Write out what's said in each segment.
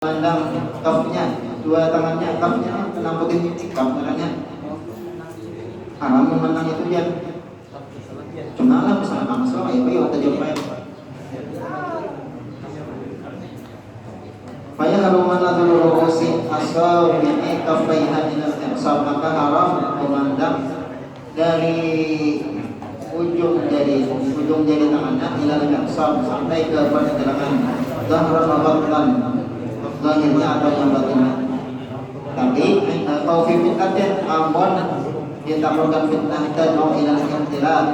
Mandang kafnya, dua tangannya, kafnya namputin kaf tangannya. Haram memandang itu dia. Cuma lah misalnya langsung ayo atau jumpai. Faya haruman nadhuru ru'usi asal bi'i kafaiha minal ihsab, maka haram memandang dari ujung jari tangannya ilal ihsab sampai ke pergelangan zahran wa batnan, zahirnya atau yang batinnya. Tapi kalau fitnah ampun ditaklukkan fitnah dan mau ilal ihtilal.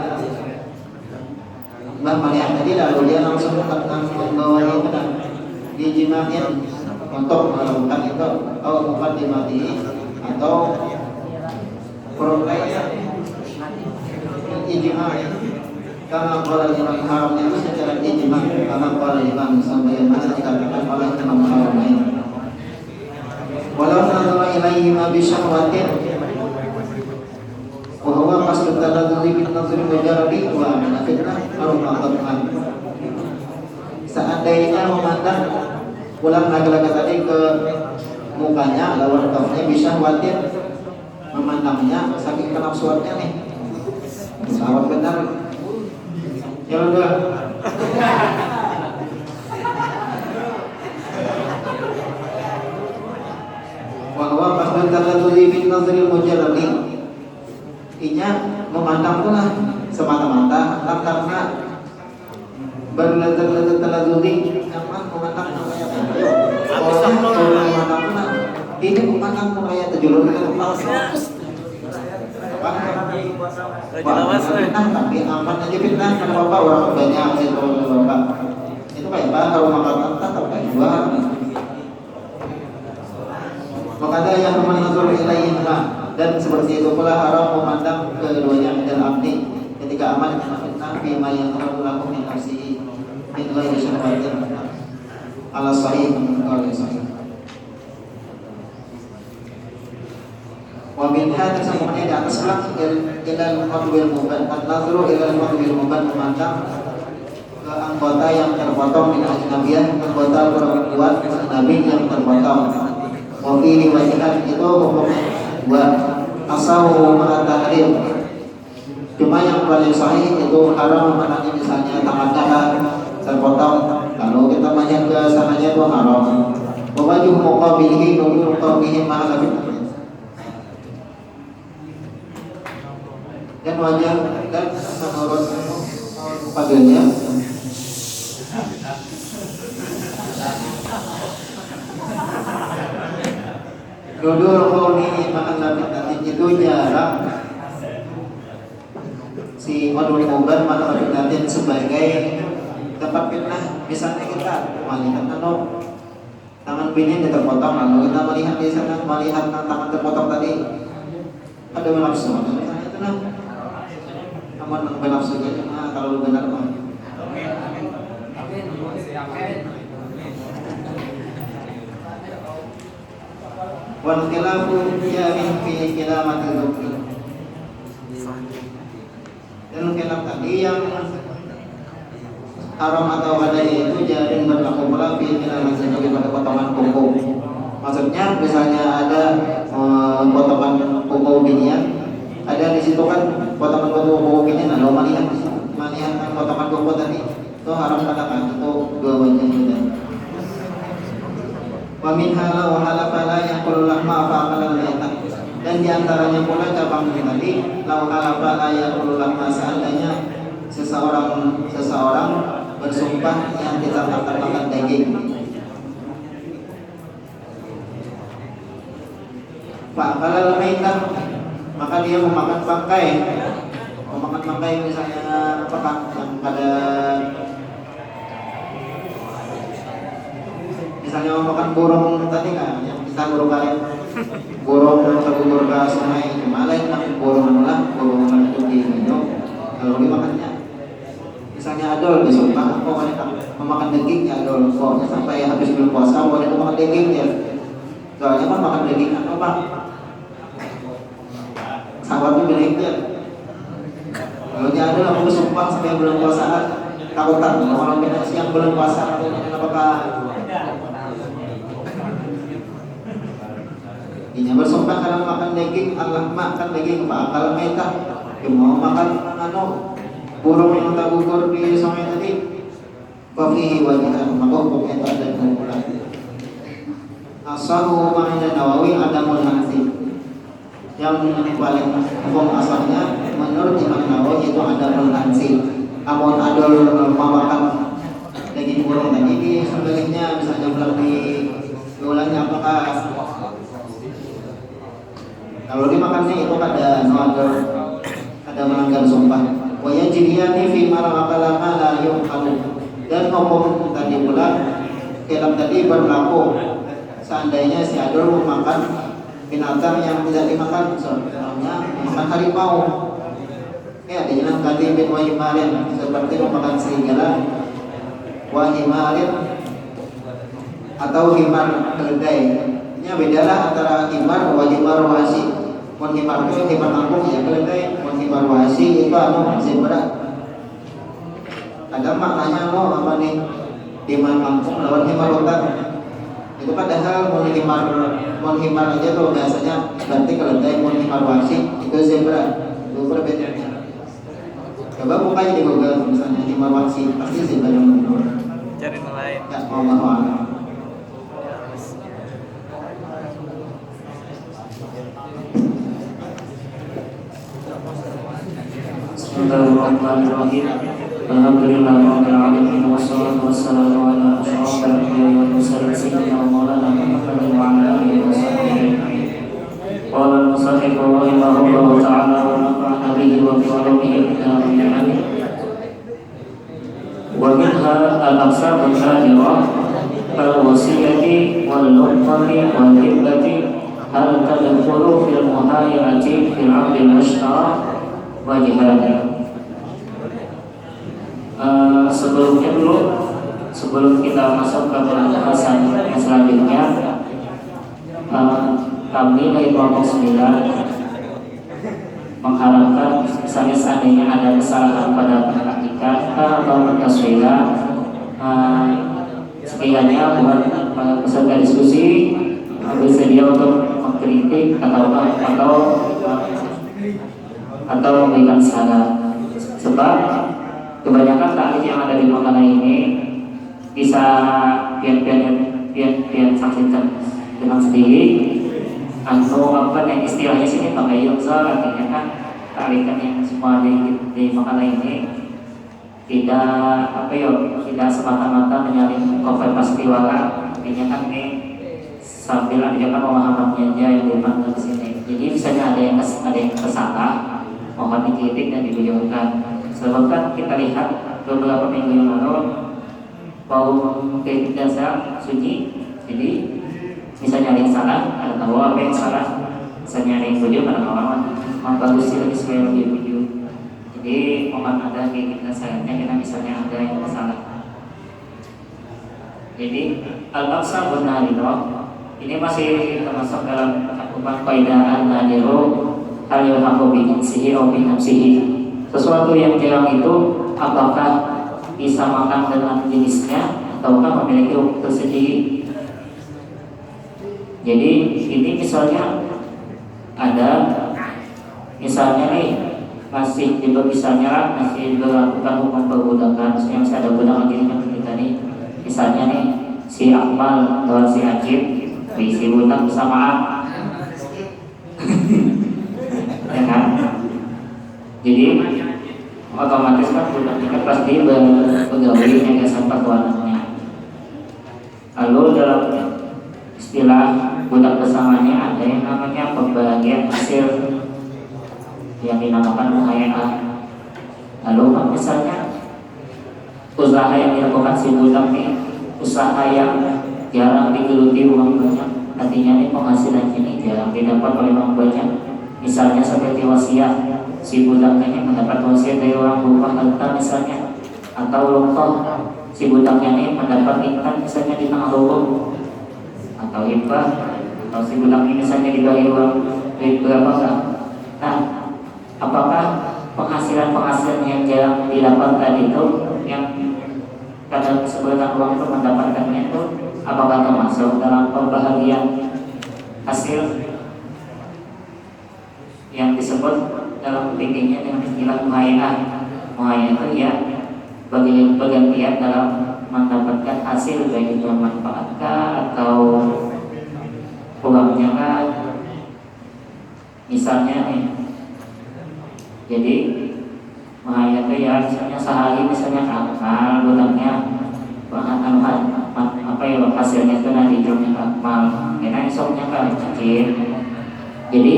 Mbah Maria tadi lalu dia langsung membawanya benar dijimahin untuk melakukan itu atau bukan dimati atau problema ijma karena kalau imam haramnya itu secara ijma karena kalau imam sampai mana dikatakan oleh imam haramnya walau nadhara ilaihi ma bi syahwatin wa huwa qasdu tadalluli bin nazri mujarradi wa min fitnah ar-rahman. Seandainya memandang ulang lagi-lagi tadi ke mukanya lawan kafnya bisa khawatir memandangnya saking kenafsuannya nih pesawat benar ya udah bahwa pasal tadalluli bin nazri mujarradi inya memandang pula semata-mata karena berletak-letak teladuli aman memandang kayak orang memandang pula ini memandang kayak terjulur tapi aman aja fitnah karena bapak orang banyak itu bapak itu kayak apa kalau makan mentah tapi dua maka ada yang menazur ilaihima dan seperti itu pula haram memandang keduanya dalam abdi ketika aman dengan fitnah bima yang telah berlaku min nafsihi min ghairi syahwatin ala sahih oleh sahih wa min hadha semuanya di atas lah ilal qadwil muban an-nazru ilal qadwil muban memandang ke anggota yang terpotong min ajnabiyah anggota perempuan ajnabi yang terpotong wa fi riwayat itu hukumnya wa asahu ma'a tahrim. Cuma yang paling sahih itu haram memandangnya misalnya tangannya terpotong lalu kita melihat ke sananya itu haram wa wajhu muqabilihi nurul qawmihi ma'ala fitnah dan wajah dan menurut padanya nurul qawmihi ma'ala fitnah itu jarang si wadul muban ma'ala fitnah sebagai tempat fitnah. Misalnya kita melihat tangan bini terpotong lalu kita melihat di sana melihat tangan terpotong tadi ada nafsu misalnya itu aman nafsu saja kalau benar mah wal khilafu jamin fi kilamatil dhukri dan khilaf tadi yang haram atau badai itu jaring berlaku pula fi kilamatil dhukri pada potongan kuku. Maksudnya misalnya ada potongan kuku binian ada di situ kan potongan kuku binian lalu melihat potongan kuku tadi itu haram katakan itu dua wajah juga. Wa min hala wa hala fala yaqulu lahma fa aqala laytan dan diantaranya pula cabang tadi la hala fala yaqulu lahma seandainya seseorang bersumpah yang tidak akan makan daging fa aqala laytan maka dia memakan bangkai misalnya apakah yang pada misalnya memakan burung tadi kan yang kita burung karet burung terbudur ke sungai Himalaya tapi burung itu diminum lalu dimakannya misalnya adol disumpah kok wanita memakan daging ya adol pokoknya sampai habis bulan puasa wanita makan daging ya soalnya kan makan daging apa sahabatnya bilang ya kalau dia adol aku sumpah sampai bulan puasa takutan orang beda siang bulan puasa apakah Dinya bersumpah karena makan daging, Allah makan daging bakal meta. Mau makan burung yang tak gugur di sungai tadi. Wafihi wajihan maka hukum itu ada kumpulan. Asahu ma'ina Nawawi adamul hansi. Yang paling hukum asalnya menurut Imam Nawawi itu adamul hansi. Amun adol makan daging burung tadi di sembelihnya misalnya belum diulangnya apakah kalau dimakannya itu ada melanggar sumpah. Wa yajriyani fi maraqala ma la yuqalu. Dan hukum tadi pula film tadi berlaku seandainya si adol memakan binatang yang tidak dimakan, misalnya makan harimau. Ya, dengan katibin wa himarin seperti memakan serigala, wa himarin atau himar keledai. Ini bedalah antara himar wa himar wasi. Mun himar itu himar kampung ya keledai, mun himar wasi itu masih berat. Ada maknanya apa nih? Himar kampung lawan himar hutan. Itu padahal mun himar aja tuh biasanya berarti keledai, mun himar wasi itu zebra. Itu perbedaannya. Coba buka di Google misalnya himar wasi pasti zebra yang benar. Cari lain. Ya, Allah. Bismillahirrahmanirrahim. Alhamdulillahirabbil alamin wassalatu wassalamu ala asyrofil anbiya'i wal mursalin sayyidina wa maulana Muhammadin wa ala alihi wa sahbihi ajma'in. Qala al-musannif rahimahullahu ta'ala wa nafa'ana bihi wa bi ulumihi amin. Wa minha al-aqsam al-hadira al-wasiyati wal luqmati wal hibbati hal tadkhulu fil muhayyati fil 'abdi al-mushtara wajibnya. Sebelum kita masuk ke pembahasan yang selanjutnya, kami dari kelompok 9 mengharapkan misalnya seandainya ada kesalahan pada penaktikan atau pentaswiran, sekiranya buat peserta diskusi bersedia untuk mengkritik atau memberikan saran. Sebab kebanyakan taklit yang ada di makalah ini bisa pian saksikan dengan sendiri atau apa yang istilahnya sini pakai yuzar, artinya kan taklikan yang semua di makalah ini tidak semata-mata menyalin kofai pastiwala, artinya kan ini sambil ajakan pemahamannya aja yang dipanggil di sini. Jadi misalnya ada yang kesalah, mohon dikritik dan dibuyurkan. Sebab kan kita lihat beberapa minggu yang lalu kaum kritik dasar sunyi. Jadi misalnya ada yang salah, ada tahu apa yang salah. Misalnya ada yang bujur, ada orang bagus sih lebih supaya lebih bujur. Jadi mohon ada kritik dasarnya karena misalnya ada yang salah. Jadi al-aqsa benar ini masih termasuk dalam cakupan kaidah an-nadiru hal yulhaqu bi jinsihi aw bi nafsihi. Sesuatu yang jarang itu apakah disamakan dengan jenisnya ataukah memiliki hukum tersendiri. Jadi ini misalnya ada nih masih berlakukan hukum perbudakan, misalnya masih ada budak lagi yang kita nih, misalnya nih si Akmal lawan si Ajib berisi budak bersamaan. Ya kan? Jadi otomatis kan budaknya kan pasti bergaul yang sempat warnanya. Lalu dalam istilah budak bersamanya ada yang namanya pembagian hasil yang dinamakan muhayyah. Lalu misalnya usaha yang dilakukan si budak nih, usaha yang jarang digeluti uang banyak, artinya nih penghasilan ini jarang didapat oleh orang banyak. Misalnya seperti wasiat, si budaknya mendapat wasiat dari orang berupa harta misalnya, atau lumpah, si budaknya ini mendapat ikan misalnya di tengah lubang, atau hibah, atau si budak ini misalnya dibagi uang duit berapa enggak. Nah, apakah penghasilan yang jarang didapat tadi itu yang kadang sebulan uang itu mendapatkannya itu apakah termasuk dalam pembahagian hasil disebut dalam fikihnya dengan istilah muhayyah. Muhayyah itu ya bagian dalam mendapatkan hasil, baik itu manfaat atau uangnya kah. Misalnya nih, jadi muhayyah itu ya misalnya sehari misalnya akmal budaknya bahan apa ya hasilnya itu nanti hidupnya akmal karena esoknya kan kecil. Jadi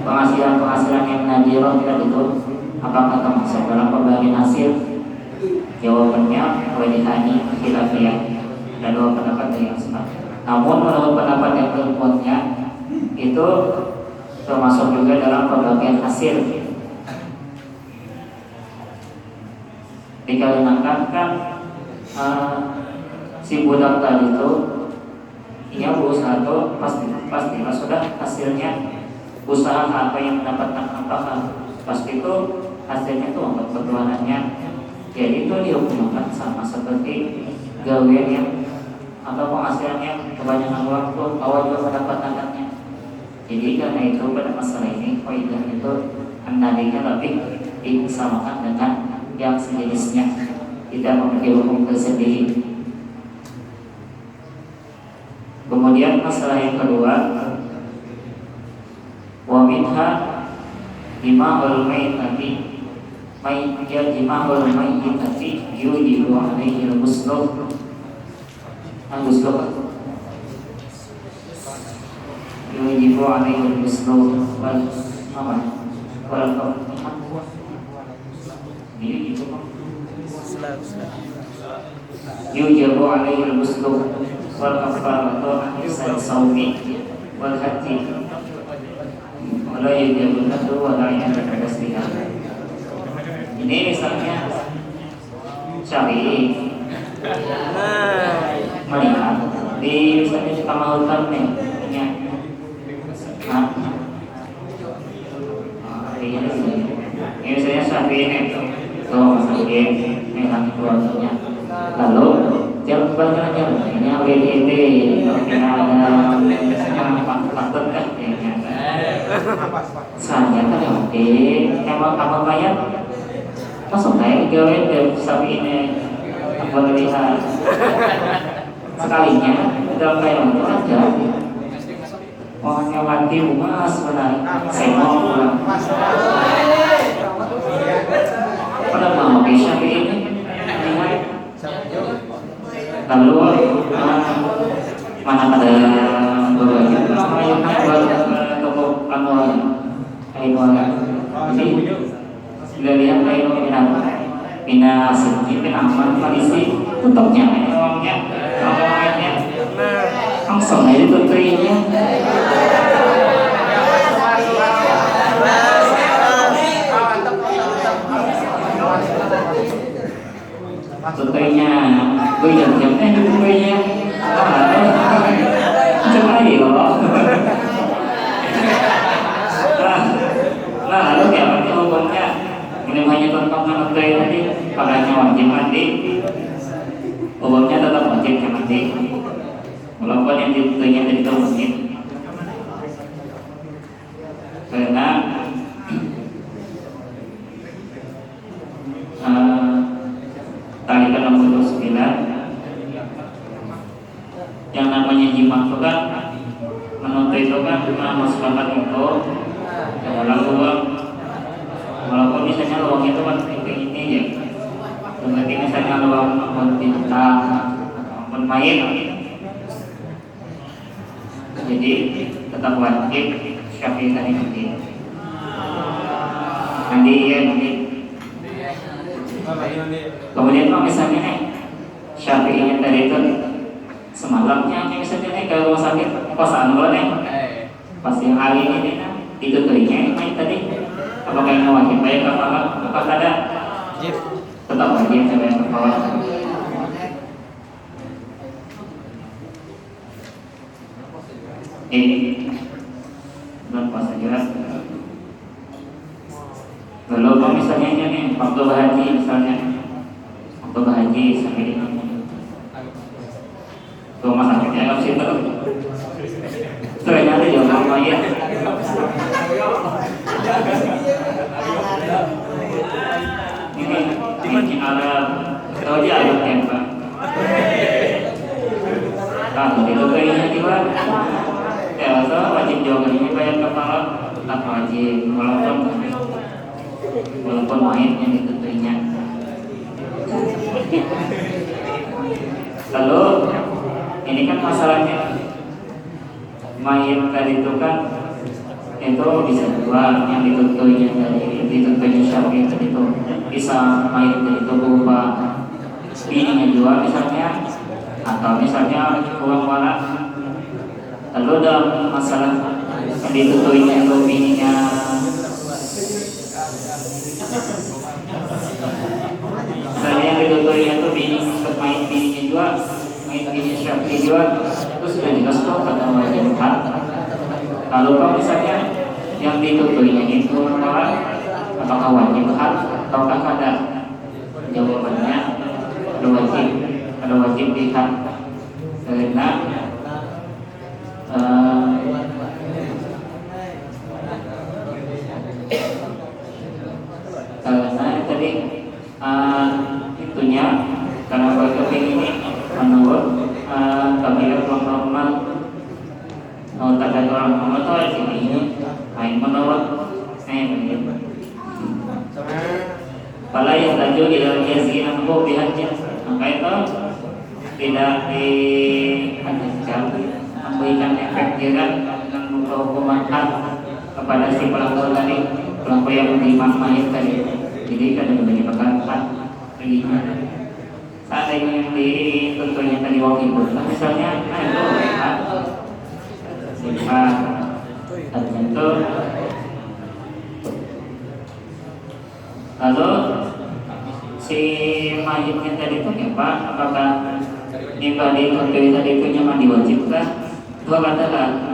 penghasilan yang nadiroh itu apakah termasuk dalam pembagian hasil? Jawabannya wajihani khilafiyah, ada dua pendapat yang sama. Namun menurut pendapat yang berikutnya itu termasuk juga dalam pembagian hasil. Dikarenakan kan si budak tadi itu ia berusaha tuh pastilah sudah hasilnya usaha apa yang mendapatkan apakah pasti itu hasilnya itu untuk ketuhanannya. Jadi itu dihukumkan sama seperti gawean yang atau penghasilan yang kebanyakan waktu awal juga pendapatannya. Jadi karena itu pada masalah ini kaidah itu andainya lebih disamakan dengan yang sejenisnya, tidak memiliki hukum tersendiri. Kemudian masalah yang kedua, wa minha dima'ul maitati dima'ul maitati yujibu alaihi al-ghuslu yujibu alaihi al-ghuslu wal yujibu alaihi al-ghuslu wal kafaratu an sawmi wal hati wala yujibu nadu wala ya'lamu tasbiha. Ini misalnya Syafi'i melihat di misalnya di kamar hutan nih punya ini misalnya Syafi'i nih tuh Syafi'i melihat keluarganya, lalu tiap belajar ini WDD kita ada faktor kan saya kan kamar bayar masuk naik gawe dari sapi ini apa lihat sekalinya dalam kayak itu ada orangnya mati rumah sebenarnya saya mau pulang pada mau bisa ini lalu mana ada beberapa yang toko anual jadi sudah lihat Mina sedikit aman kondisi tutupnya uangnya langsung aja tutupnya tutupnya gue jam-jamnya tutupnya cemai loh. Nah lalu kayak apa hukumnya? Ini hanya tentang manusia tadi, padanya wajib mati. Hukumnya tetap wajib mati. Walaupun yang ditutunya dari mungkin. Karena tadi kan nomor 9 yang namanya jima itu kan menuntut itu kan memasukkan itu dalam uang. Walaupun misalnya uang itu kan ini ya, seperti misalnya uang bintang ataupun main, jadi tetap wajib Syafi'i tadi nanti ya nanti. Kemudian kalau misalnya nih Syafi'inya tadi itu semalamnya misalnya nih ke rumah sakit kosan lo nih, pasti hari ini ditutupinya main tadi. Apakah ini wajib baik apakah ada? Tetap wajib saya yang berkawal. Ini bulan puasa jelas. Lalu kalau misalnya nih waktu berhaji misalnya, waktu berhaji sampai di rumah sakitnya nggak sih terus. Ternyata jauh ya. tetap wajib walaupun mayit yang ditutuinya. Lalu ini kan masalahnya mayit tadi itu kan itu bisa jual, yang ditutuinya Syafi'i tadi itu bisa mayit tadi itu berupa bininya jual misalnya, atau misalnya uang warak. Lalu dalam masalah yang ditutuinya itu bininya misalnya yang ditutuinya itu mayit bininya jual, mayit bininya Syafi'i jual, itu sudah jelas kok kata wajib hak. Lalu kalau misalnya yang ditutuinya itu orang, apakah wajib hak ataukah ada? Jawabannya ada wajib dihak, karena tadi itunya karena bagi ini menurut kami normal tak ada orang normal itu ini menurut Pala yang lanjut di dalam kiasi nampu pihaknya, maka itu tidak dihadirkan memberikan efek jerat dengan hukuman hak kepada si pelaku tadi, pelaku yang menerima mayat tadi. Jadi kadang menyebabkan hak baginya. Seandainya yang ditentunya tadi wakil misalnya, itu hak tertentu. Lalu si mayitnya tadi itu apa? Apakah ibadah itu tadi punya mandi wajib kah? Dua katakan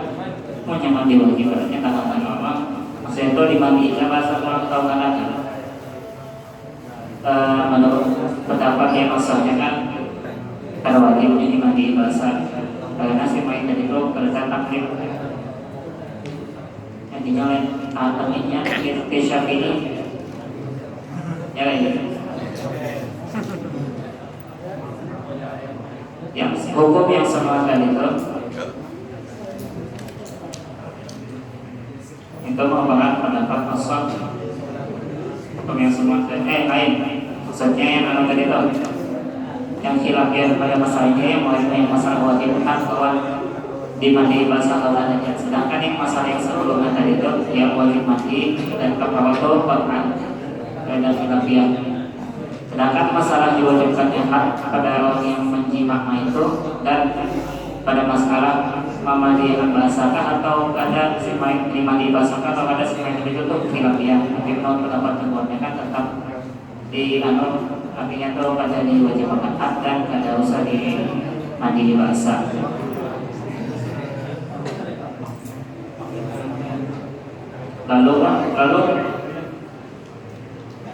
punya mandi wajib, artinya katakan Allah maksudnya itu dimandikan bahasa orang tahu kan? Menurut pendapat yang asalnya kan pada wajibnya dimandi bahasa, karena si mayit tadi itu berkata taklif yang dinyalain atamnya di Syafi'i. Ya ini. Yang hukum yang sama tadi itu merupakan pendapat asal hukum yang sama lain. Maksudnya yang tadi itu yang khilafiyah pada masalahnya yang masalah wajib hak bahwa dimandi bahasa Allah saja. Sedangkan yang masalah yang sebelumnya tadi itu yang wajib mandi dan kafaratul Quran dan khilafiyah. Sedangkan masalah diwajibkannya hak pada orang yang menyimak itu dan pada masalah memandi bahasakah atau ada si mayit dimandi bahasakah atau ada si mayit itu tuh khilafiyah. Tapi menurut pendapat kedua kan tetap di artinya itu pada diwajibkan hak dan kada usah dimandi di bahasa. Lalu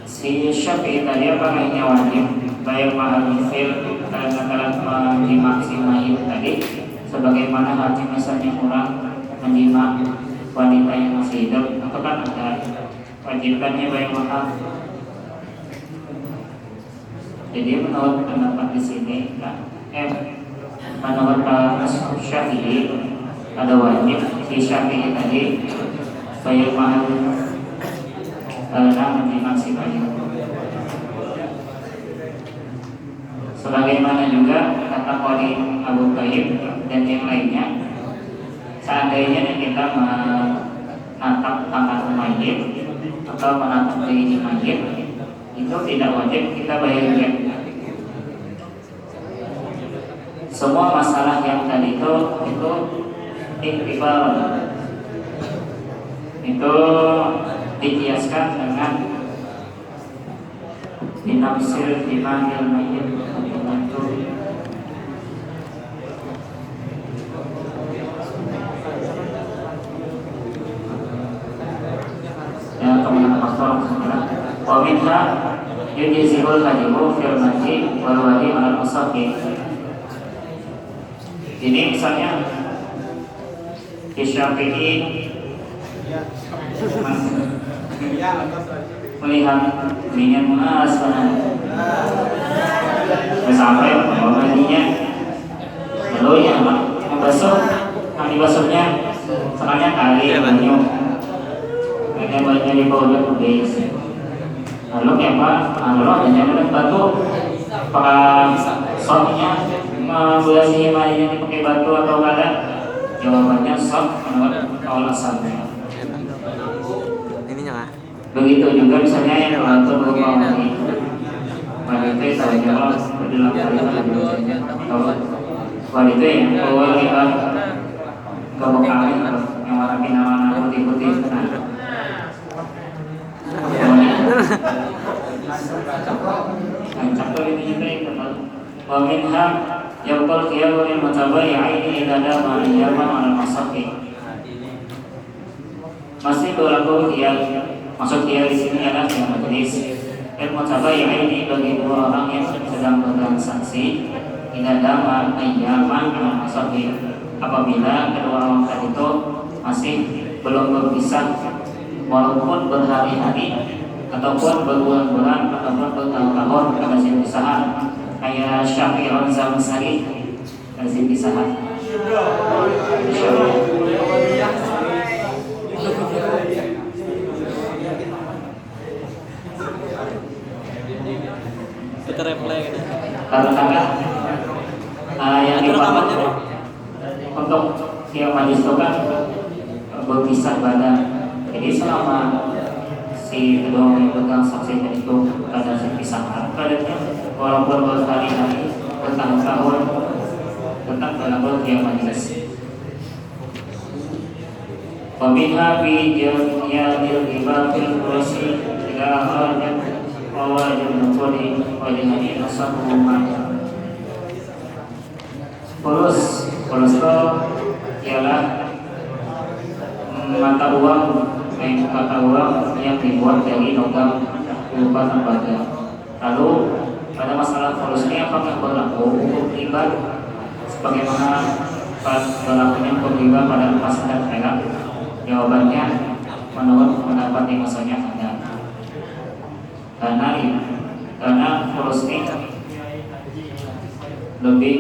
si Syafi'i tadi apakah ini wajib bayar mahal misal karena menjimak si mayit tadi, sebagaimana hati misalnya orang menjimak wanita yang masih hidup, itu kan ada wajibkannya bayar mahal. Jadi menurut pendapat di sini menurut Syafi'i ada wajib si Syafi'i tadi bayar mahal karena menjimak si mayit. Sebagaimana juga kata Qadi Abu Qayyim dan yang lainnya, seandainya kita menatap tangan mayit atau menatap diri mayit, itu tidak wajib kita bayar diat. Semua masalah yang tadi itu iktibar, itu dikiaskan dengan binafsir dimahil mayit itu ya kemudian faktor wa minha yujizul hadimu fil mati wal wadi al musaqi. Ini misalnya di Syafi'i melihat minyak emas sampai bawahnya lalu yang membasuh, yang dibasuhnya senangnya kali banyu Ada banyak di bawah tulis. Lalu apa? Lalu ada batu. Apakah soknya membuasi marinya dipakai batu atau kada? Jawabannya sok menurut alasannya. Begitu juga misalnya yang mengatur berupa wanita tahu jawab dalam wanita yang keluar lewat kebekalan yang warna pinang putih-putih contoh ini juga yang wa minha yaqul qiyamul mutabayyi'aini idza dama ayyaman al masaqi. Masih berlaku maksud dia di sini adalah yang majelis al-mutabayyi'aini bagi dua orang yang sedang bertransaksi idza dama ayyaman al masaqi, apabila kedua orang tadi itu masih belum berpisah walaupun berhari-hari ataupun berbulan-bulan ataupun bertahun-tahun pada perpisahan, kayak Syafi'un Zamsari pada perpisahan. Kita replay gitu. Katakanlah yang dipakai untuk yang majlis itu kan berpisah badan. Jadi selama si kedua yang bertransaksi itu pada perpisahan, badannya walaupun berhari-hari bertahun-tahun tetap dalam yang majlis. Wabiha bi jamiyadil ibatil kursi ila hajat wajib nukuli wajibani asabuhumah. Kolesterol ialah mata uang yang dibuat dari logam berupa tembaga. Lalu pada masalah polus ini apakah berlaku hukum riba sebagaimana berlakunya hukum riba pada emas dan perak? Jawabannya menurut pendapat yang maksudnya ada. Karena polus ini lebih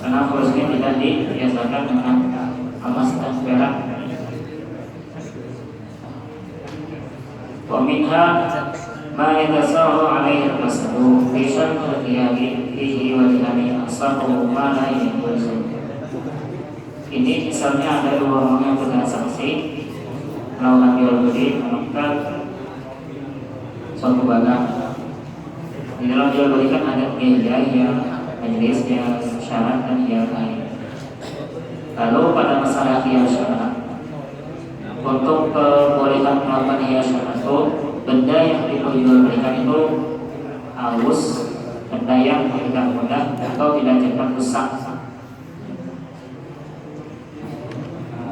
karena polus ini tidak dibiasakan dengan emas dan perak. Wa minha ma yatasahu alaihi al-qasdu fi syartil qiyami fihi wajhani asahu ma la yajuz. Ini misalnya ada dua orang yang bertransaksi melakukan jual beli menukar suatu barang. Di dalam jual beli kan ada biaya yang majelis, yang syarat dan yang lain. Lalu pada masalah hias syarat, untuk kebolehan melakukan hias syarat itu benda yang diperjualbelikan itu halus, benda yang tidak mudah atau tidak cepat rusak.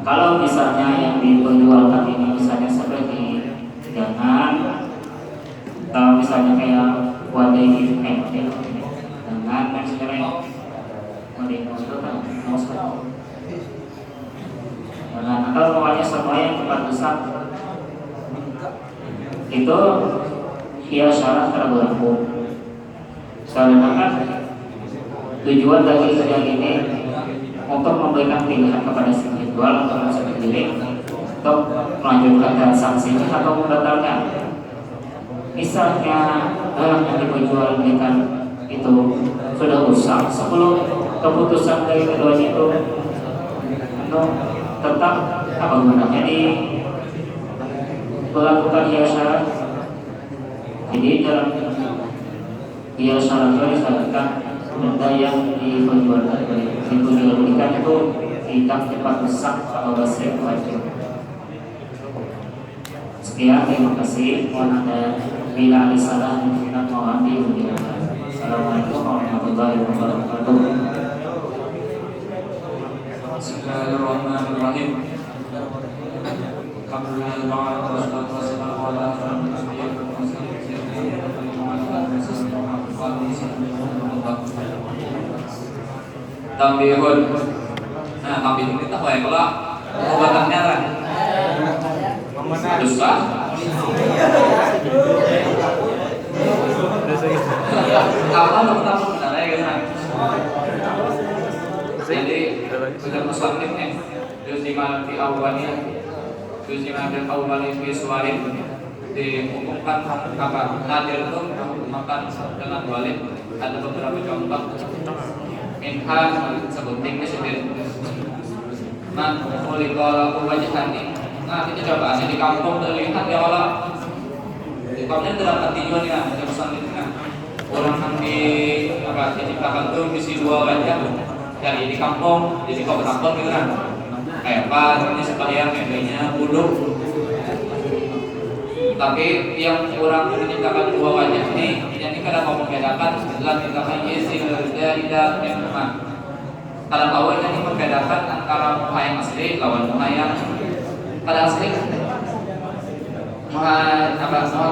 Kalau misalnya yang diperjualkan ini misalnya seperti jangan, atau misalnya kayak wadah gitu kayak dengan maksudnya atau pokoknya semua yang cepat rusak itu hias syarat tidak berlaku. Karena tujuan dari kerjaan ini untuk memberikan pilihan kepada si penjual atau si pembeli untuk melanjutkan transaksinya atau membatalkan. Misalnya barang yang diperjualbelikan itu sudah rusak sebelum keputusan dari keduanya itu tetap apa gunanya dilakukan hias syarat. Jadi dalam hias syarat itu disebutkan benda yang diperjualbelikan itu tidak cepat rusak atau basi wajib. Sekian, terima kasih. Mohon ada bila ada salah dan mohon diucapkan. Assalamualaikum warahmatullahi wabarakatuh. Bismillahirrahmanirrahim. Tambihun. Nah, tambihun itu apa ya? Kalau obatannya kan besar. Apa pertama sebenarnya kan? Jadi bukan muslim nih. Juziman fi awwalnya Juziman dan awwalnya fi suwarin dihukumkan apa nadir itu makan dengan walid. Ada beberapa contoh minha sebuting disebut nah kulikala wajhani. Nah kita coba di kampung terlihat ya Allah di kampungnya terdapat tujuan ya pesan itu kan orang yang di apa diciptakan tuh misi dua wajah dari di kampung jadi kau berkampung gitu kan kayak apa ini supaya kayaknya buduk. Tapi yang orang menciptakan dua wajah ini kada mau membedakan lan tahayyizil zaidah yang mana. Kada tahu ini membedakan antara muha yang asli lawan muha yang kada asli. Muha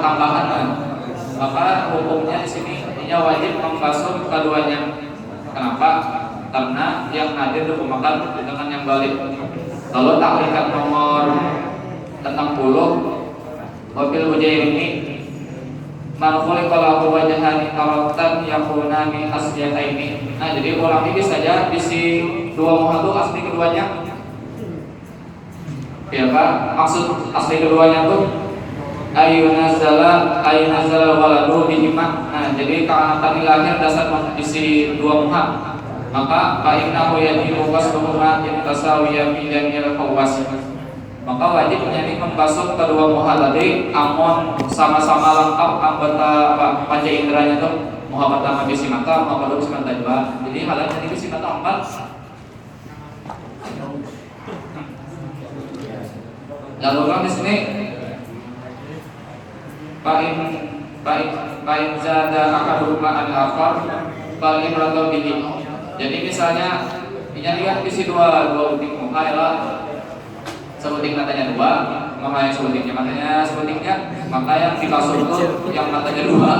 tambahan kan. Maka hukumnya di sini ini wajib membasuh keduanya. Kenapa? Karena yang hadir dihukumkan dengan yang balik. Lalu taklikat nomor 60 Wabil Hujair ini Manfuli kalau wajahani tawatan yakuna min asyataini. Nah jadi orang ini saja isi dua muha itu asli keduanya. Ya Pak, maksud asli keduanya tuh ayunazala waladu bihima. Nah jadi karena tadi lahir dasar isi dua muha maka fa'innahu yajibu qasduhuma intasawiyya fi jamil hawas. Maka wajib menjadi membasuh kedua muha tadi amon sama-sama lengkap anggota panca inderanya tuh muha pertama bisi mata, muha kedua bisi mata dua. Jadi halnya ini bisi mata 4. Lalu kan di sini Pain zada akaduma al-akhar paling ratau bihi. Jadi misalnya ini lihat bisi dua buting muha ya sebuting matanya dua, maka yang sebutingnya matanya sebutingnya, maka yang dibasuh itu yang matanya dua.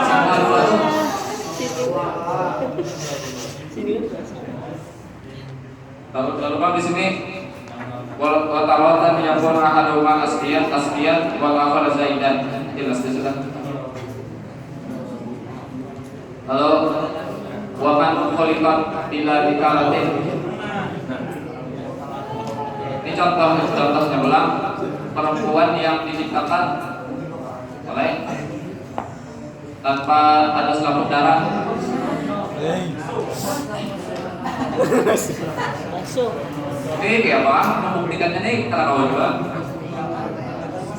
Sama dua. Lalu kan di sini wataratan yang pun ahaduma asdian wal akhar zaidan. Jelas sudah. Lalu waman khalifat bila dikalatin. Ini contohnya ulang perempuan yang diciptakan oleh tanpa ada selaput darah. Ini kayak apa? Membuktikannya nih kita tahu juga.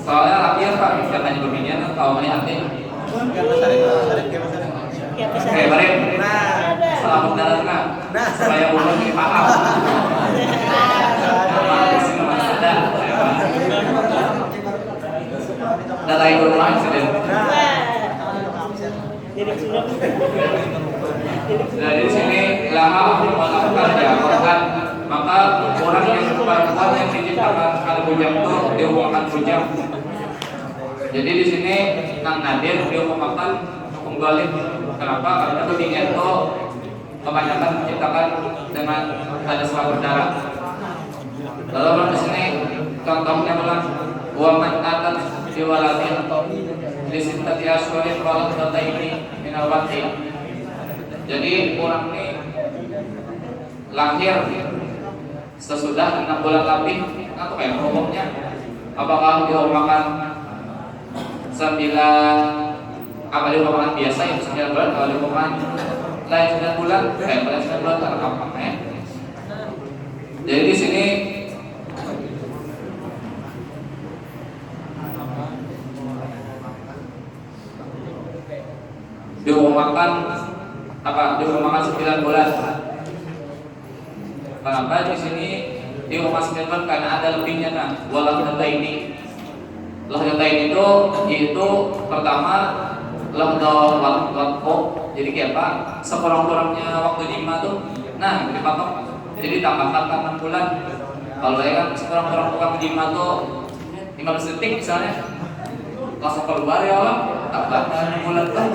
Soalnya latihan Pak, katanya beginian tahu nih hati. Oke, baik. Selaput darah kan? Supaya bukan ini paham. Data itu rumah insiden. Nah di sini lama melakukan diamalkan maka orang yang perempuan yang diciptakan al bujang itu dihukumkan bujang. Jadi di sini nang nadir dihukumkan kembali. Kenapa? Karena ketiga itu kebanyakan diciptakan dengan ada selaput darah. Lalu di sini contohnya adalah waman atat diwalatin lisintati aswarin walat data ini minawati. Jadi orang ini lahir sesudah 6 bulan lebih atau kayak hukumnya apakah dihukumkan 9 apa dihukumkan biasa yang 9 bulan atau dihukumkan lain 9 bulan kayak pada 9 bulan tak apa ya. Jadi di sini dihukumkan apa? Dihukumkan 9 bulan. Kenapa di sini dihukumkan 9 bulan? Karena ada lebihnya nah. Walau data ini, itu pertama waktu. Jadi kayak apa? Sekurang-kurangnya waktu jima tuh. Nah, dipatok. Jadi tambahkan 6 bulan. Kalau ya kan sekurang-kurang waktu jima tuh 15 detik misalnya. Langsung keluar ya Allah. Tambah 6 bulan tuh.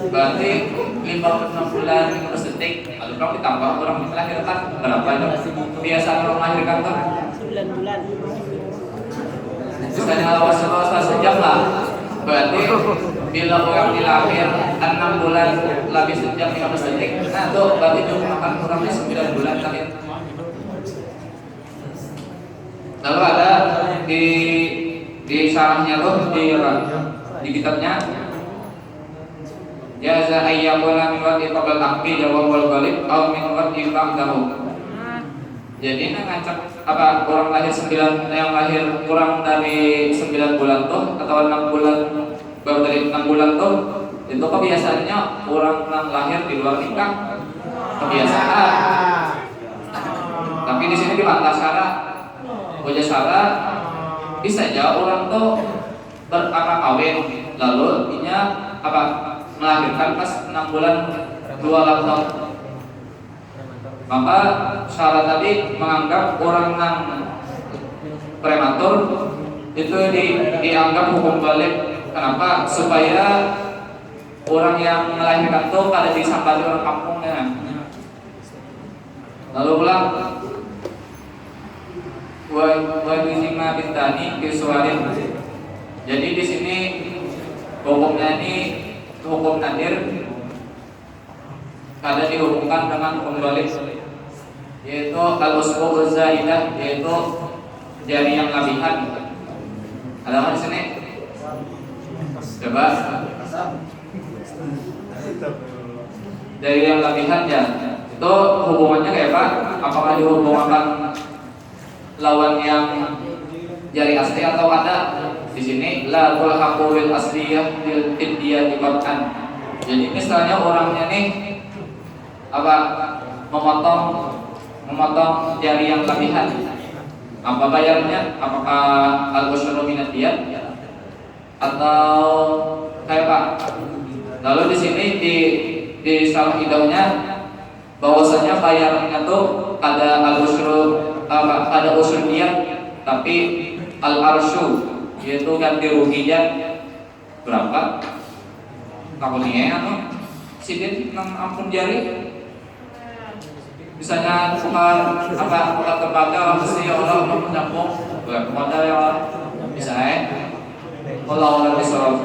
Berarti 56 bulan 15 detik. Lalu kalau ditambah orang melahirkan berapa itu? Biasa orang melahirkan tuh 9 bulan. misalnya selesai sejam lah. Berarti bila orang dilahir 6 bulan lebih sejam 15 detik, nah tuh berarti cukup akan kurang di 9 bulan lahir. Lalu ada di syarahnya tuh di kitabnya ya za ayyakuna min waqti qabla taqbi jawab wal ghalib aw min waqti ba'dahu. Jadi ngacak apa orang lahir 9 yang lahir kurang dari 9 bulan tuh atau 6 bulan baru dari 6 bulan tuh itu kebiasaannya orang yang lahir di luar nikah kebiasaan. Tapi di sini dibantah syarat. Wajah syarat bisa aja orang tuh beranak kawin lalu intinya apa melahirkan pas 6 bulan 2 tahun. Maka syarat tadi menganggap orang yang prematur itu dianggap hukum balik. Kenapa? Supaya orang yang melahirkan itu kada disambati orang kampungnya. Lalu ulang wa bizima bintani kisuarin. Jadi di sini hukumnya ini hukum nadir kada dihubungkan dengan hukum balik, yaitu al-usbu zaidah, yaitu jari yang labihan. Ada apa di sini? Coba. Dari yang labihan ya. Itu hubungannya kayak apa? Apakah dihubungkan lawan yang jari asli atau ada? Di sini la tulhaqu bil asliyah bil fidyah dibatkan. Jadi misalnya orangnya nih apa memotong jari yang labihan, apa bayarnya? Apakah al-usyru minad diyah atau kayak apa? Lalu di sini di salah idahnya bahwasanya bayarnya tuh ada al-usyru ada usyur diyah, tapi al-arsyu yaitu ganti ruginya berapa? Takutnya anu sidin ampun jari. Misalnya bukan terbaca mesti Allah menyambung kepada yang bisa Allah disorof.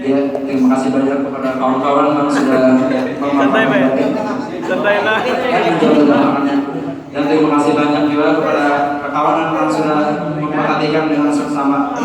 Ya, terima kasih banyak kepada kawan-kawan yang sudah dan terima kasih banyak juga kepada kawan yang sudah memperhatikan dengan seksama.